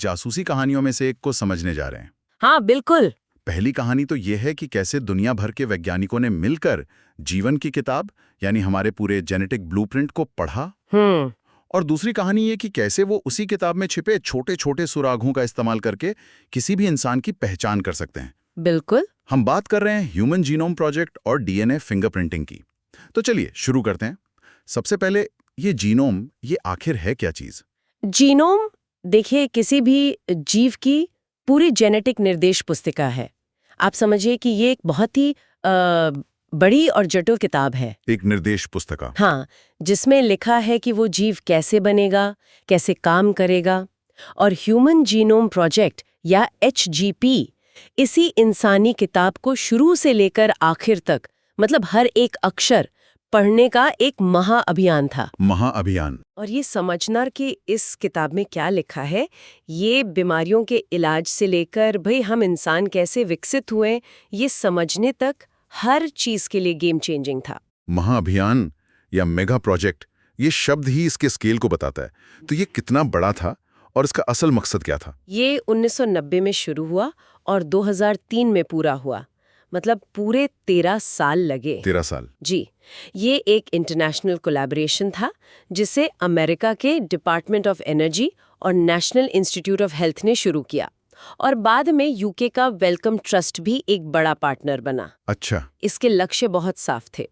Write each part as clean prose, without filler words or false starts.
जासूसी कहानियों में से एक को समझने जा रहे हैं। हाँ बिल्कुल। पहली कहानी तो ये है कि कैसे दुनिया भर के वैज्ञानिकों ने मिलकर जीवन की किताब यानी हमारे पूरे जेनेटिक ब्लूप्रिंट को पढ़ा। और दूसरी कहानी ये कि कैसे वो उसी किताब में छिपे छोटे छोटे सुरागों का इस्तेमाल करके किसी भी इंसान की पहचान कर सकते हैं। बिल्कुल। हम बात कर रहे हैं ह्यूमन जीनोम प्रोजेक्ट और डीएनए फिंगरप्रिंटिंग की। तो चलिए शुरू करते हैं। सबसे पहले ये जीनोम, ये आखिर है क्या चीज? जीनोम देखिए किसी भी जीव की पूरी जेनेटिक निर्देश पुस्तिका है। आप समझिए कि ये एक बहुत ही बड़ी और जटिल किताब है। एक निर्देश पुस्तिका? हाँ, जिसमें लिखा है कि वो जीव कैसे बनेगा, कैसे काम करेगा। और ह्यूमन जीनोम प्रोजेक्ट या HGP इसी इंसानी किताब को शुरू से लेकर आखिर तक, मतलब हर एक अक्षर पढ़ने का एक महाअभियान था। महाअभियान। और ये समझना कि इस किताब में क्या लिखा है, ये बीमारियों के इलाज से लेकर भाई हम इंसान कैसे विकसित हुए, ये समझने तक हर चीज के लिए गेम चेंजिंग था। महाअभियान या मेगा प्रोजेक्ट, ये शब्द ही इसके स्केल को बताता है। तो ये कितना बड़ा था और इसका असल मकसद क्या था? ये 1990 में शुरू हुआ और 2003 में पूरा हुआ। मतलब पूरे 13 साल लगे। 13 साल? जी। ये एक इंटरनेशनल कोलैबोरेशन था जिसे अमेरिका के डिपार्टमेंट ऑफ एनर्जी और नेशनल इंस्टीट्यूट ऑफ हेल्थ ने शुरू किया और बाद में यूके का वेलकम ट्रस्ट भी एक बड़ा पार्टनर बना। अच्छा। इसके लक्ष्य बहुत साफ थे।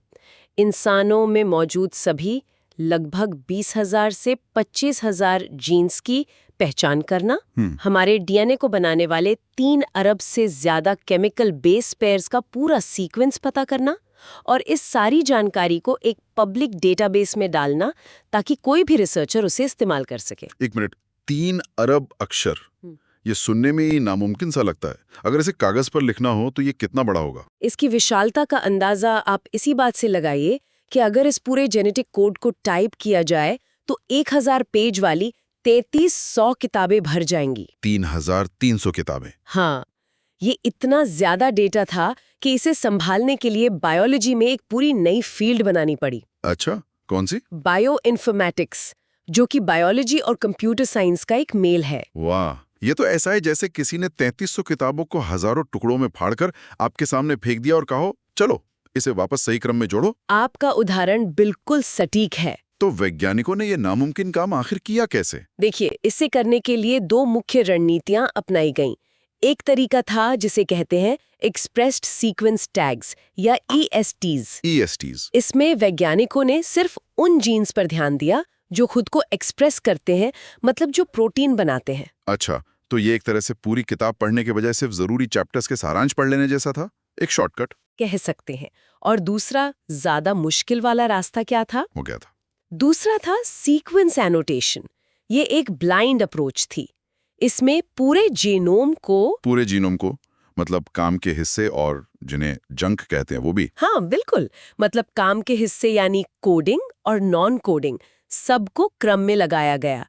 इंसानों में मौजूद सभी लगभग 20,000 से 25,000 जीन्स की पहचान करना, हमारे डीएनए को बनाने वाले 3 अरब से ज्यादा केमिकल बेस पेयर्स का पूरा सीक्वेंस पता करना और इस सारी जानकारी को एक पब्लिक डेटाबेस में डालना ताकि कोई भी रिसर्चर उसे इस्तेमाल कर सके। एक मिनट, 3 अरब अक्षर, ये सुनने में ही नामुमकिन सा लगता है। अगर इसे कागज पर लिखना हो तो ये कितना बड़ा होगा? इसकी विशालता का अंदाजा आप इसी बात से लगाइए कि अगर इस पूरे जेनेटिक कोड को टाइप किया जाए तो 1000 पेज वाली 3300 किताबें भर जाएंगी। 3300 किताबें? हाँ, ये इतना ज्यादा डेटा था कि इसे संभालने के लिए बायोलॉजी में एक पूरी नई फील्ड बनानी पड़ी। अच्छा, कौन सी? बायो इन्फॉर्मेटिक्स, जो कि बायोलॉजी और कंप्यूटर साइंस का एक मेल है। वाह, ये तो ऐसा है जैसे किसी ने 3300 किताबों को हजारों टुकड़ों में फाड़कर आपके सामने फेंक दिया और कहो चलो इसे वापस सही क्रम में जोड़ो। आपका उदाहरण बिल्कुल सटीक है। तो वैज्ञानिकों ने ये नामुमकिन काम आखिर किया कैसे? देखिए, इसे करने के लिए 2 मुख्य रणनीतियां अपनाई गईं। एक तरीका था जिसे कहते हैं एक्सप्रेस्ड सीक्वेंस टैग्स या ESTs। इसमें वैज्ञानिकों ने सिर्फ उन जीन्स पर ध्यान दिया जो खुद को एक्सप्रेस करते हैं, मतलब जो प्रोटीन बनाते हैं। अच्छा, तो ये एक तरह से पूरी किताब पढ़ने के बजाय सिर्फ जरूरी चैप्टर्स के सारांश पढ़ लेने जैसा था, एक शॉर्टकट कह सकते हैं। और दूसरा ज्यादा मुश्किल वाला रास्ता क्या था? वो क्या था? दूसरा था सीक्वेंस एनोटेशन। ये एक ब्लाइंड अप्रोच थी। इसमें पूरे जीनोम को मतलब काम के हिस्से और जिन्हें जंक कहते हैं वो भी? हाँ बिल्कुल, मतलब काम के हिस्से यानी कोडिंग और नॉन कोडिंग सबको क्रम में लगाया गया।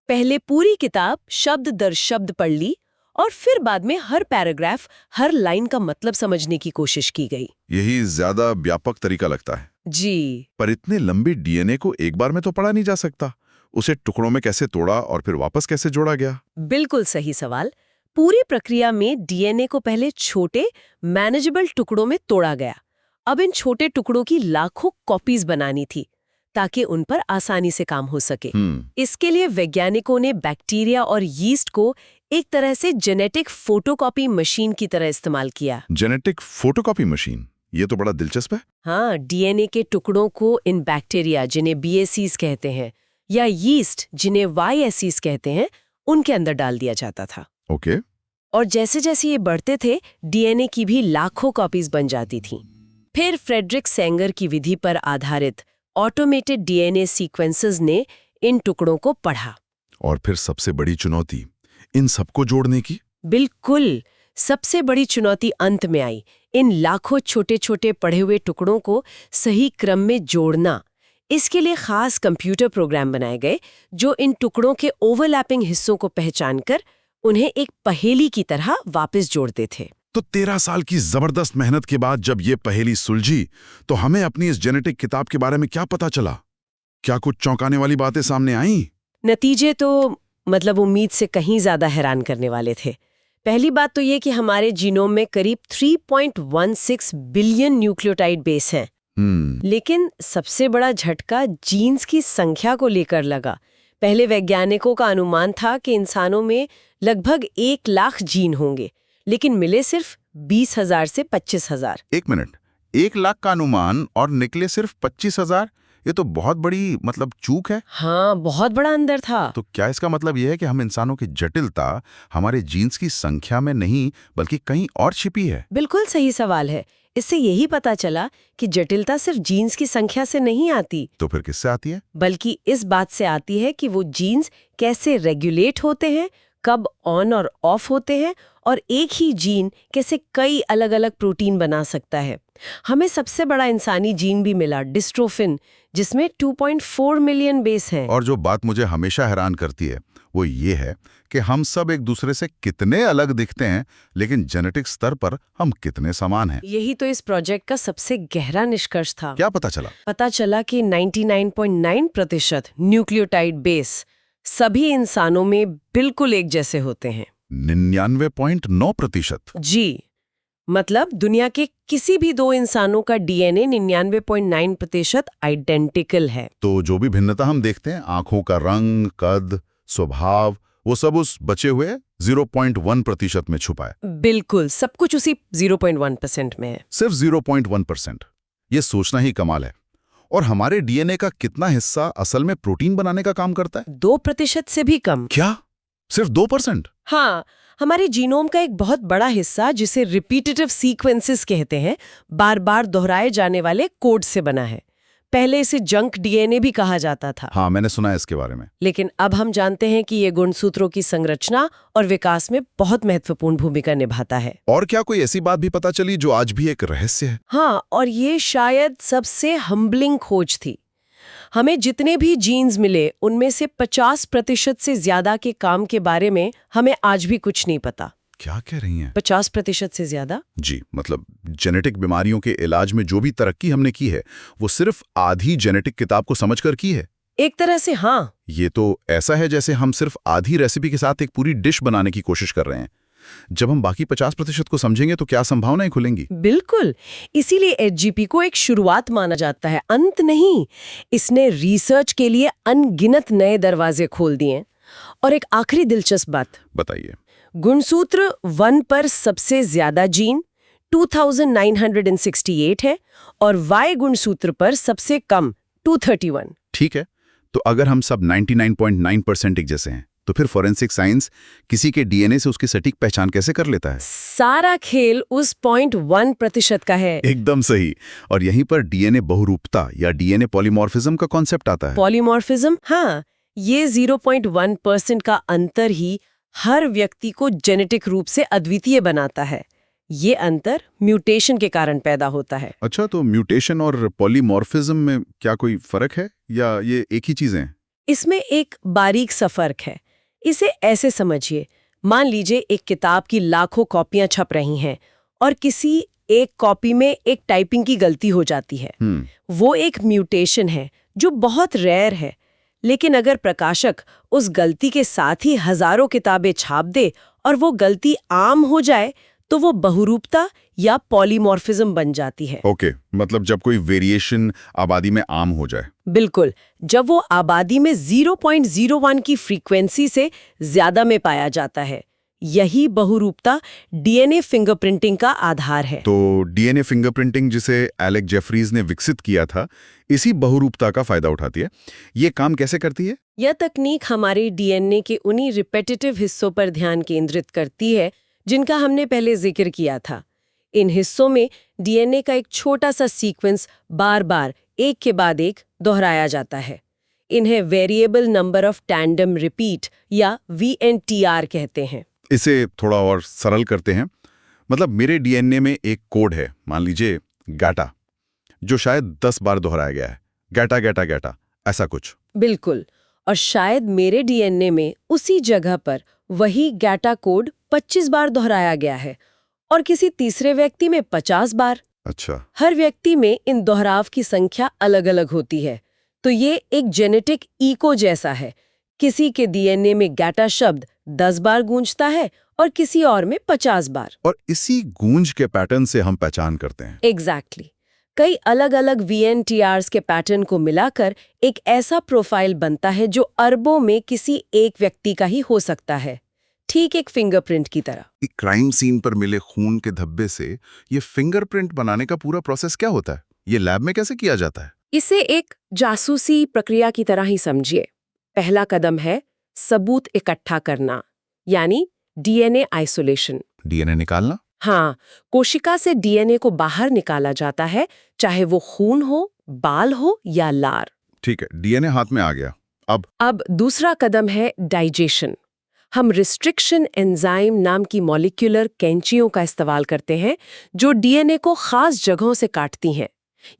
पहले पूरी किताब शब्द दर शब्द पढ़ ली और फिर बाद में हर पैराग्राफ, हर लाइन का मतलब समझने की कोशिश की गई। यही ज्यादा व्यापक तरीका लगता है। जी। पर इतने लंबी डीएनए को एक बार में तो पढ़ा नहीं जा सकता। उसे टुकड़ों में कैसे तोड़ा और फिर वापस कैसे जोड़ा गया? बिल्कुल सही सवाल। पूरी प्रक्रिया में डीएनए को पहले छोटे मैनेजेबल टुकड़ों में तोड़ा गया। अब इन छोटे टुकड़ों की लाखों कॉपीज बनानी थी ताकि उन पर आसानी से काम हो सके। इसके लिए वैज्ञानिकों ने बैक्टीरिया और यीस्ट को एक तरह से जेनेटिक फोटोकॉपी मशीन की तरह इस्तेमाल किया। जेनेटिक फोटोकॉपी मशीन, ये तो बड़ा दिलचस्प है। हाँ, डीएनए के टुकड़ों को इन बैक्टीरिया, जिन्हें BACs कहते हैं, या यीस्ट, जिन्हें YSCs कहते हैं, उनके अंदर डाल दिया जाता था। ओके। और जैसे जैसे ये बढ़ते थे, डीएनए की भी लाखों कॉपीज बन जाती थीं। फिर फ्रेडरिक सेंगर की विधि पर आधारित ऑटोमेटेड डीएनए सीक्वेंसेस ने इन टुकड़ों को पढ़ा। और फिर सबसे बड़ी चुनौती इन सबको जोड़ने की? बिल्कुल, सबसे बड़ी चुनौती अंत में आई। इन लाखों छोटे छोटे पढ़े हुए टुकड़ों को सही क्रम में जोड़ना। इसके लिए खास कंप्यूटर प्रोग्राम बनाए गए जो इन टुकड़ों के ओवरलैपिंग हिस्सों को पहचानकर उन्हें एक पहेली की तरह वापस जोड़ते थे। तो 13 साल की जबरदस्त मेहनत के बाद जब ये पहेली सुलझी तो हमें अपनी इस जेनेटिक किताब के बारे में क्या पता चला? क्या कुछ चौंकाने वाली बातें सामने आईं? नतीजे तो मतलब उम्मीद से कहीं ज्यादा हैरान करने वाले थे। पहली बात तो ये कि हमारे जीनोम में करीब 3.16 बिलियन न्यूक्लियोटाइड बेस हैं। लेकिन सबसे बड़ा झटका जीन्स की संख्या को लेकर लगा। पहले वैज्ञानिकों का अनुमान था कि इंसानों में लगभग 1 लाख जीन होंगे, लेकिन मिले सिर्फ 20,000 से 25,000। एक मिनट, 1 लाख का अनुमान और निकले सिर्फ 25,000? ये तो बहुत बड़ी चूक है। हाँ, बहुत बड़ा अंदर था। तो क्या इसका मतलब यह है कि हम इंसानों की जटिलता हमारे जीन्स की संख्या में नहीं बल्कि कहीं और छिपी है? बिल्कुल सही सवाल है। इससे यही पता चला कि जटिलता सिर्फ जीन्स की संख्या से नहीं आती। तो फिर किससे आती है? बल्कि इस बात से आती है कि वो जीन्स कैसे रेगुलेट होते हैं, कब ऑन और ऑफ होते हैं, और एक ही जीन कैसे कई अलग अलग प्रोटीन बना सकता है। हमें सबसे बड़ा इंसानी जीन भी मिला, डिस्ट्रोफिन, जिसमें 2.4 मिलियन बेस हैं। और जो बात मुझे हमेशा हैरान करती है वो ये है कि हम सब एक दूसरे से कितने अलग दिखते हैं, लेकिन जेनेटिक स्तर पर हम कितने समान हैं। यही तो इस प्रोजेक्ट का सबसे गहरा निष्कर्ष था। क्या पता चला? पता चला कि 99.9% न्यूक्लियोटाइड बेस सभी इंसानों में बिल्कुल एक जैसे होते हैं। 99.9%? जी, मतलब दुनिया के किसी भी 2 इंसानों का डीएनए 99.9% आइडेंटिकल है। तो जो भी भिन्नता हम देखते हैं, आंखों का रंग, कद, स्वभाव, वो सब उस बचे हुए 0.1% में छुपा है। बिल्कुल, सब कुछ उसी 0.1% में है। सिर्फ 0.1%। ये सोचना ही कमाल है। और हमारे डीएनए का कितना हिस्सा असल में प्रोटीन बनाने का काम करता है? 2% से भी कम। क्या? सिर्फ 2%? हाँ, हमारे जीनोम का एक बहुत बड़ा हिस्सा, जिसे रिपीटेटिव सीक्वेंसेस कहते हैं, बार बार दोहराए जाने वाले कोड से बना है। पहले इसे जंक डीएनए भी कहा जाता था। हाँ, मैंने सुना है इसके बारे में। लेकिन अब हम जानते हैं कि ये गुणसूत्रों की संरचना और विकास में बहुत महत्वपूर्ण भूमिका निभाता है। और क्या कोई ऐसी बात भी पता चली जो आज भी एक रहस्य है? हाँ, और ये शायद सबसे हम्बलिंग खोज थी। हमें जितने भी जीन्स मिले, उनमें से 50% से ज्यादा के काम के बारे में हमें आज भी कुछ नहीं पता। क्या कह रही हैं? 50% से ज्यादा? जी, मतलब जेनेटिक बीमारियों के इलाज में जो भी तरक्की हमने की है, वो सिर्फ आधी जेनेटिक किताब को समझकर की है। एक तरह से हाँ। ये तो ऐसा है जैसे हम सिर्फ आधी रेसिपी के साथ एक पूरी डिश बनाने की कोशिश कर रहे हैं। जब हम बाकी 50% को समझेंगे तो क्या संभावनाएं खुलेंगी? बिल्कुल, इसीलिए एचजीपी को एक शुरुआत माना जाता है, अंत नहीं। इसने रिसर्च के लिए अनगिनत नए दरवाजे खोल दिए। और एक आखिरी दिलचस्प बात बताइए। गुणसूत्र 1 पर सबसे ज्यादा जीन 2968 है और Y गुणसूत्र पर सबसे कम 231। ठीक है, तो अगर हम सब 99.9% एक जैसे हैं, तो फिर फोरेंसिक साइंस किसी के डीएनए से उसकी सटीक पहचान कैसे कर लेता है? सारा खेल उस 0.1% का है। एकदम सही। और यहीं पर डीएनए बहुरूपता या डीएनए पॉलीमॉर्फिज्म का कॉन्सेप्ट आता है। पॉलीमॉर्फिज्म? हाँ, ये 0.1% का अंतर ही हर व्यक्ति को जेनेटिक रूप से अद्वितीय बनाता है। ये अंतर म्यूटेशन के कारण पैदा होता है। अच्छा, तो म्यूटेशन और पॉलीमॉर्फिज्म में क्या कोई फर्क है या ये एक ही चीजें हैं? इसमें एक बारीक सा फर्क है। इसे ऐसे समझिए, मान लीजिए एक किताब की लाखों कॉपियां छप रही हैं और किसी एक कॉपी में एक टाइपिंग की गलती हो जाती है। वो एक म्यूटेशन है जो बहुत रेयर है। लेकिन अगर प्रकाशक उस गलती के साथ ही हजारों किताबें छाप दे और वो गलती आम हो जाए, तो वो बहुरूपता या पॉलीमॉर्फिज्म बन जाती है। ओके, मतलब जब कोई वेरिएशन आबादी में आम हो जाए। बिल्कुल, जब वो आबादी में 0.01 की फ्रीक्वेंसी से ज्यादा में पाया जाता है। यही बहुरूपता डीएनए फिंगरप्रिंटिंग का आधार है। तो डीएनए फिंगरप्रिंटिंग, जिसे एलेक जेफरीज ने विकसित किया था, इसी बहुरूपता का फायदा उठाती है। ये काम कैसे करती है? यह तकनीक हमारे डीएनए के उन्हीं रिपीटेटिव हिस्सों पर ध्यान केंद्रित करती है जिनका हमने पहले जिक्र किया था। इन हिस्सों में डीएनए का एक छोटा सा सीक्वेंस बार बार एक के बाद एक दोहराया जाता है। इन्हें variable number of tandem repeat या VNTR कहते हैं। इसे थोड़ा और सरल करते हैं। मतलब मेरे डीएनए में एक कोड है, मान लीजिए गाटा, जो शायद 10 बार दोहराया गया है। गाटा गाटा गाटा, ऐसा कुछ। बिल्कुल, और शायद मेरे डीएनए में उसी जगह पर वही गाटा कोड 25 बार दोहराया गया है और किसी तीसरे व्यक्ति में 50 बार। अच्छा। हर व्यक्ति में इन दोहराव की संख्या अलग अलग होती है। तो ये एक जेनेटिक इको जैसा है। किसी के डीएनए में गैटा शब्द 10 बार गूंजता है और किसी और में 50 बार। और इसी गूंज के पैटर्न से हम पहचान करते हैं। एग्जैक्टली। कई अलग अलग VNTRs के पैटर्न को मिलाकर एक ऐसा प्रोफाइल बनता है जो अरबों में किसी एक व्यक्ति का ही हो सकता है, ठीक एक फिंगरप्रिंट की तरह। क्राइम सीन पर मिले खून के धब्बे से ये फिंगरप्रिंट बनाने का पूरा प्रोसेस क्या होता है? ये लैब में कैसे किया जाता है? इसे एक जासूसी प्रक्रिया की तरह ही समझिए। पहला कदम है सबूत इकट्ठा करना, यानी DNA आइसोलेशन। DNA निकालना? हाँ, कोशिका से DNA को बाहर निकाला जाता है, चाहे वो खून हो, बाल हो या लार। ठीक है, DNA हाथ में आ गया। अब दूसरा कदम है डाइजेशन। हम रिस्ट्रिक्शन एंजाइम नाम की मॉलिक्यूलर कैंचियों का इस्तेमाल करते हैं जो DNA को खास जगहों से काटती हैं।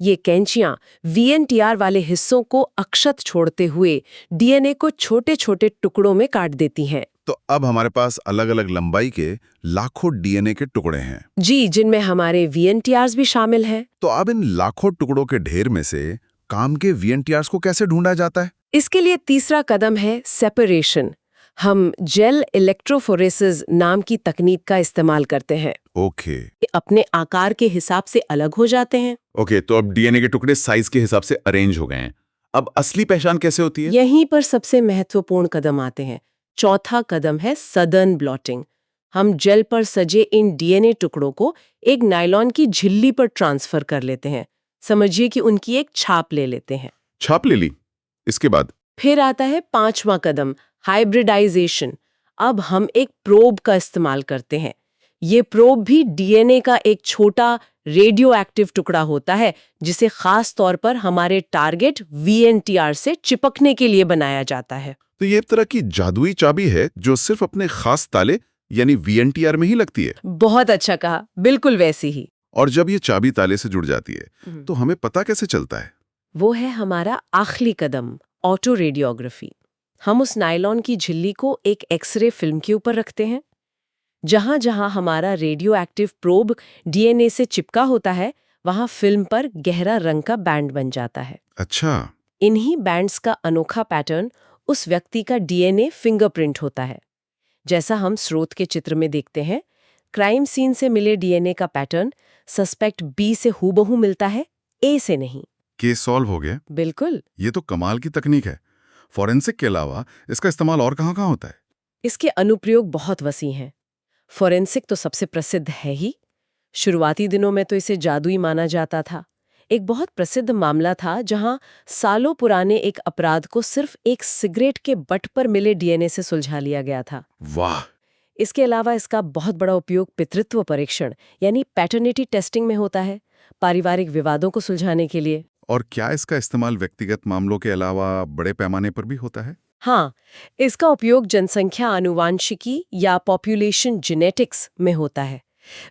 ये कैंचियां VNTR वाले हिस्सों को अक्षत छोड़ते हुए DNA को छोटे छोटे टुकड़ों में काट देती हैं। तो अब हमारे पास अलग अलग लंबाई के लाखों DNA के टुकड़े हैं। जी, जिनमें हमारे VNTRs भी शामिल हैं। तो अब इन लाखों टुकड़ों के ढेर में से काम के VNTRs को कैसे ढूंढा जाता है? इसके लिए तीसरा कदम है सेपरेशन। हम जेल इलेक्ट्रोफोरेसिस नाम की तकनीक का इस्तेमाल करते हैं। ओके। ये अपने आकार के हिसाब से अलग हो जाते हैं। ओके, तो अब DNA के टुकड़े साइज के हिसाब से अरेंज हो गए हैं। अब असली पहचान कैसे होती है? यहीं पर सबसे महत्वपूर्ण कदम आते हैं। चौथा कदम है सदर्न ब्लॉटिंग। हम जेल पर सजे इन DNA टुकड़ों को एक नायलॉन की झिल्ली पर ट्रांसफर कर लेते हैं। समझिए कि उनकी एक छाप ले लेते हैं। छाप ले ली। इसके बाद फिर आता है पांचवा कदम, हाइब्रिडाइजेशन। अब हम एक प्रोब का इस्तेमाल करते हैं। ये प्रोब भी DNA का एक छोटा रेडियो एक्टिव टुकड़ा होता है जिसे खास तौर पर हमारे टारगेट VNTR से चिपकने के लिए बनाया जाता है। तो ये एक तरह की जादुई चाबी है जो सिर्फ अपने खास ताले यानी VNTR में ही लगती है। बहुत अच्छा कहा, बिल्कुल वैसी ही। और जब ये चाबी ताले से जुड़ जाती है तो हमें पता कैसे चलता है? वो है हमारा आखिरी कदम, ऑटो रेडियोग्राफी। हम उस नायलॉन की झिल्ली को एक एक्सरे फिल्म के ऊपर रखते हैं। जहां जहां हमारा रेडियो एक्टिव प्रोब DNA से चिपका होता है, वहां फिल्म पर गहरा रंग का बैंड बन जाता है। अच्छा। इन्हीं बैंड्स का अनोखा पैटर्न उस व्यक्ति का DNA फिंगरप्रिंट होता है। जैसा हम स्रोत के चित्र में देखते हैं, क्राइम सीन से मिले DNA का पैटर्न सस्पेक्ट B से हूबहू मिलता है, A से नहीं। केस सॉल्व हो गया। बिल्कुल। ये तो कमाल की तकनीक है। फॉरेंसिक के अलावा इसका इस्तेमाल और कहाँ-कहाँ होता है? इसके अनुप्रयोग बहुत वसी हैं। फॉरेंसिक तो सबसे प्रसिद्ध है ही। शुरुआती दिनों में तो इसे जादुई माना जाता था। एक बहुत प्रसिद्ध मामला था जहां सालों पुराने एक अपराध को सिर्फ एक सिगरेट के बट पर मिले DNA से सुलझा लिया गया था। वाह। इसके अलावा इसका बहुत बड़ा उपयोग पितृत्व परीक्षण यानी पैटर्निटी टेस्टिंग में होता है, पारिवारिक विवादों को सुलझाने के लिए। और क्या इसका इस्तेमाल व्यक्तिगत मामलों के अलावा बड़े पैमाने पर भी होता है? हाँ, इसका उपयोग जनसंख्या आनुवांशिकी या पॉपुलेशन जेनेटिक्स में होता है।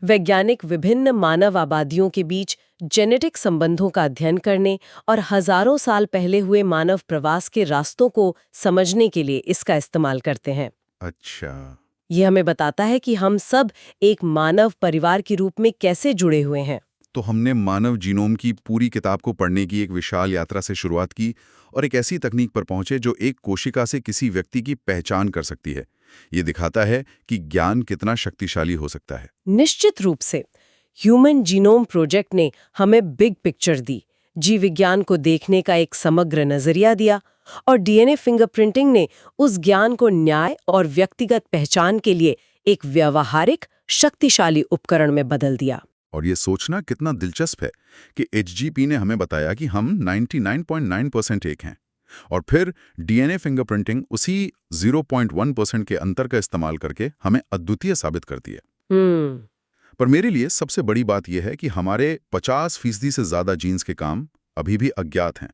वैज्ञानिक विभिन्न मानव आबादियों के बीच जेनेटिक संबंधों का अध्ययन करने और हजारों साल पहले हुए मानव प्रवास के रास्तों को समझने के लिए इसका इस्तेमाल करते हैं। अच्छा। ये हमें बताता है कि हम सब एक मानव परिवार के रूप में कैसे जुड़े हुए हैं। तो हमने मानव जीनोम की पूरी किताब को पढ़ने की एक विशाल यात्रा से शुरुआत की और एक ऐसी तकनीक पर पहुंचे जो एक कोशिका से किसी व्यक्ति की पहचान कर सकती है। ये दिखाता है कि ज्ञान कितना शक्तिशाली हो सकता है। निश्चित रूप से ह्यूमन जीनोम प्रोजेक्ट ने हमें बिग पिक्चर दी, जीव विज्ञान को देखने का एक समग्र नजरिया दिया, और DNA फिंगरप्रिंटिंग ने उस ज्ञान को न्याय और व्यक्तिगत पहचान के लिए एक व्यावहारिक शक्तिशाली उपकरण में बदल दिया। और ये सोचना कितना दिलचस्प है कि HGP ने हमें बताया कि हम 99.9% एक हैं, और फिर DNA फिंगरप्रिंटिंग उसी 0.1% के अंतर का इस्तेमाल करके हमें अद्वितीय साबित करती है। पर मेरे लिए सबसे बड़ी बात यह है कि हमारे 50% से ज्यादा जीन्स के काम अभी भी अज्ञात हैं।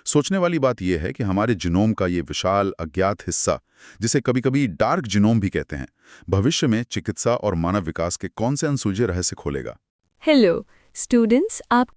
सोचने वाली बात यह है कि हमारे जीनोम का ये विशाल अज्ञात हिस्सा, जिसे कभी-कभी डार्क जीनोम भी कहते हैं, भविष्य में चिकित्सा और मानव विकास के कौन से अनसुलझे रहस्य खोलेगा। हेलो स्टूडेंट्स, आप